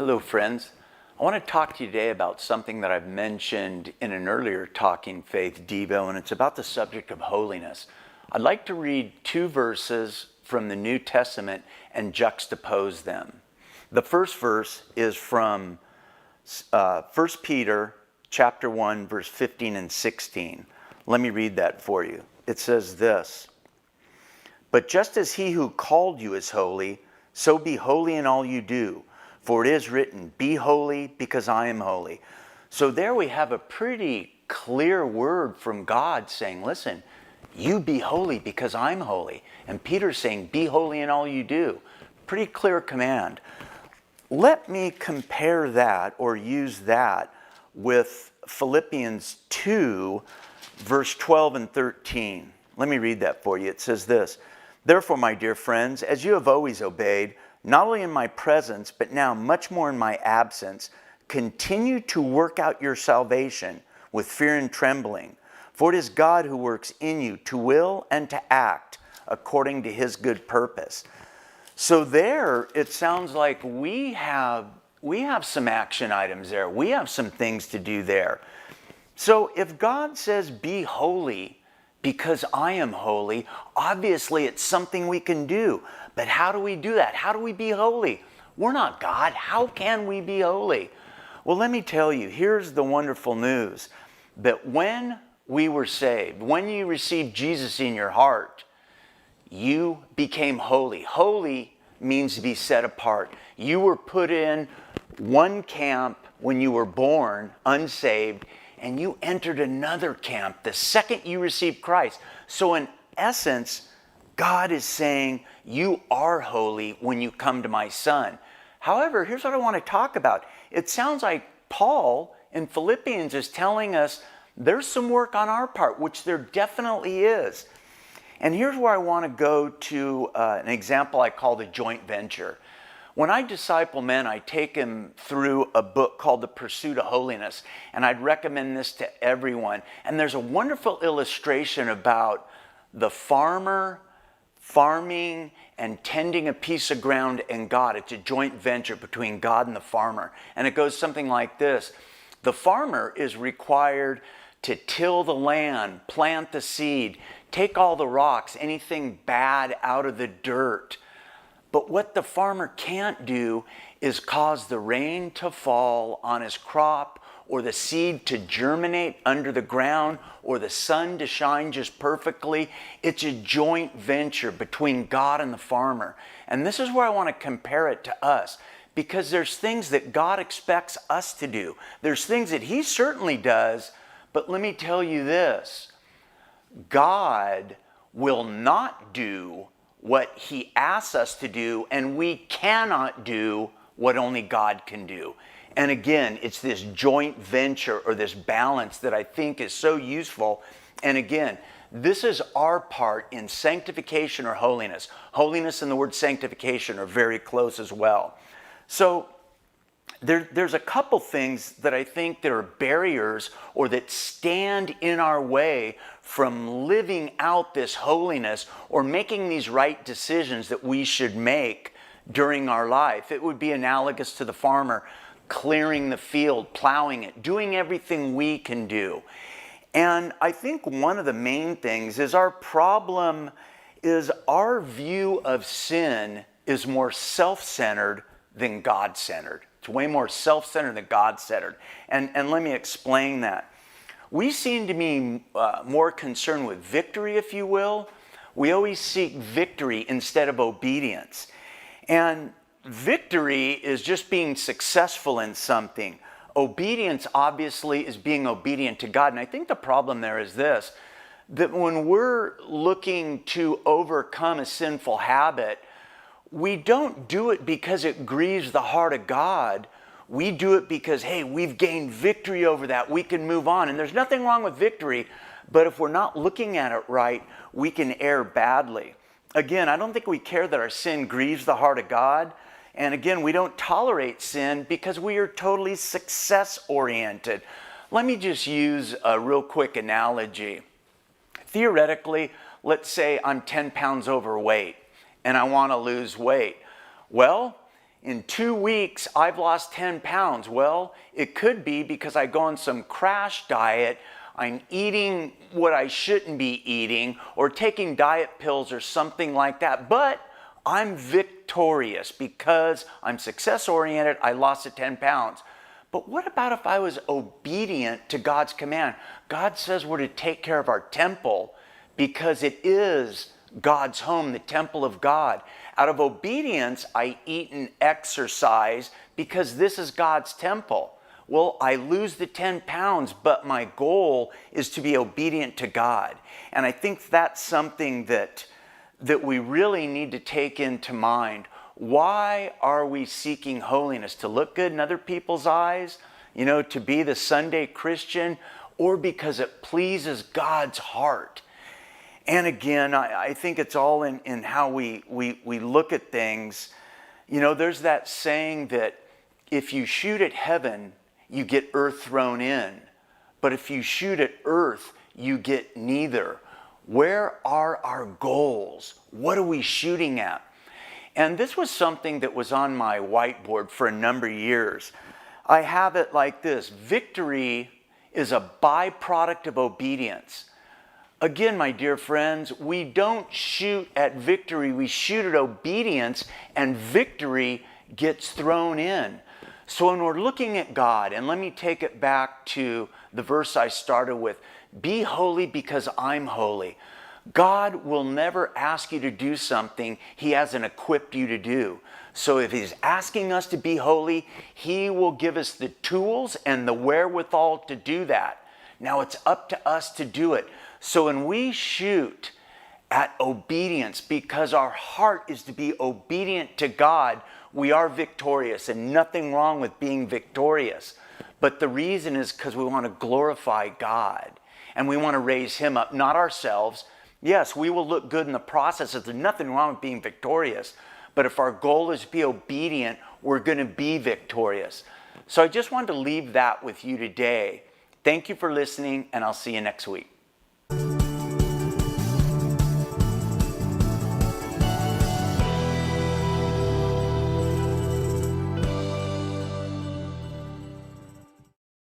Hello, friends. I want to talk to you today about something that I've mentioned in an earlier Talking Faith Devo, and it's about the subject of holiness. I'd like to read two verses from the New Testament and juxtapose them. The first verse is from 1 Peter chapter 1, verse 15 and 16. Let me read that for you. It says this: "But just as he who called you is holy, so be holy in all you do. For it is written, be holy because I am holy." So there we have a pretty clear word from God saying, listen, you be holy because I'm holy. And Peter's saying, be holy in all you do. Pretty clear command. Let me compare that or use that with Philippians 2, verse 12 and 13. Let me read that for you. It says this: "Therefore, my dear friends, as you have always obeyed, not only in my presence, but now much more in my absence, continue to work out your salvation with fear and trembling. For it is God who works in you to will and to act according to his good purpose." So there, it sounds like we have some action items there. We have some things to do there. So if God says, be holy because I am holy, obviously it's something we can do. But how do we do that? How do we be holy? We're not God. How can we be holy? Well, let me tell you, here's the wonderful news. That when we were saved, when you received Jesus in your heart, you became holy. Holy means to be set apart. You were put in one camp when you were born, unsaved, and you entered another camp the second you received Christ. So in essence, God is saying, you are holy when you come to my Son. However, here's what I want to talk about. It sounds like Paul in Philippians is telling us there's some work on our part, which there definitely is. And here's where I want to go to an example I call the joint venture. When I disciple men, I take them through a book called The Pursuit of Holiness, and I'd recommend this to everyone. And there's a wonderful illustration about the farmer farming and tending a piece of ground and God. It's a joint venture between God and the farmer. And it goes something like this. The farmer is required to till the land, plant the seed, take all the rocks, anything bad out of the dirt. But what the farmer can't do is cause the rain to fall on his crop, or the seed to germinate under the ground, or the sun to shine just perfectly. It's a joint venture between God and the farmer. And this is where I want to compare it to us, because there's things that God expects us to do. There's things that he certainly does, but let me tell you this. God will not do what he asks us to do, and we cannot do what only God can do. And again, it's this joint venture or this balance that I think is so useful. And again, this is our part in sanctification or holiness. Holiness and the word sanctification are very close as well. So there's a couple things that I think that are barriers or that stand in our way from living out this holiness or making these right decisions that we should make during our life. It would be analogous to the farmer clearing the field, plowing it, doing everything we can do. And I think one of the main things is our problem is our view of sin is more self-centered than God-centered. It's way more self-centered than God-centered. And let me explain that. We seem to be more concerned with victory, if you will. We always seek victory instead of obedience. And victory is just being successful in something. Obedience, obviously, is being obedient to God. And I think the problem there is this, that when we're looking to overcome a sinful habit, we don't do it because it grieves the heart of God. We do it because, hey, we've gained victory over that. We can move on. And there's nothing wrong with victory, but if we're not looking at it right, we can err badly. Again, I don't think we care that our sin grieves the heart of God. And again, we don't tolerate sin because we are totally success-oriented. Let me just use a real quick analogy. Theoretically, let's say I'm 10 pounds overweight and I want to lose weight. Well, in 2 weeks, I've lost 10 pounds. Well, it could be because I go on some crash diet, I'm eating what I shouldn't be eating, or taking diet pills or something like that. But I'm victorious because I'm success-oriented, I lost the 10 pounds. But what about if I was obedient to God's command? God says we're to take care of our temple because it is God's home, the temple of God. Out of obedience, I eat and exercise because this is God's temple. Well, I lose the 10 pounds, but my goal is to be obedient to God. And I think that's something that we really need to take into mind. Why are we seeking holiness? To look good in other people's eyes? To be the Sunday Christian? Or because it pleases God's heart? And again, I think it's all in how we look at things. There's that saying that if you shoot at heaven, you get earth thrown in. But if you shoot at earth, you get neither. Where are our goals? What are we shooting at? And this was something that was on my whiteboard for a number of years. I have it like this: victory is a byproduct of obedience. Again, my dear friends, we don't shoot at victory, we shoot at obedience, and victory gets thrown in. So when we're looking at God, and let me take it back to the verse I started with, be holy because I'm holy. God will never ask you to do something He hasn't equipped you to do. So if He's asking us to be holy, He will give us the tools and the wherewithal to do that. Now it's up to us to do it. So when we shoot at obedience, because our heart is to be obedient to God, we are victorious, and nothing wrong with being victorious. But the reason is because we want to glorify God and we want to raise Him up, not ourselves. Yes, we will look good in the process. There's nothing wrong with being victorious. But if our goal is to be obedient, we're going to be victorious. So I just wanted to leave that with you today. Thank you for listening, and I'll see you next week.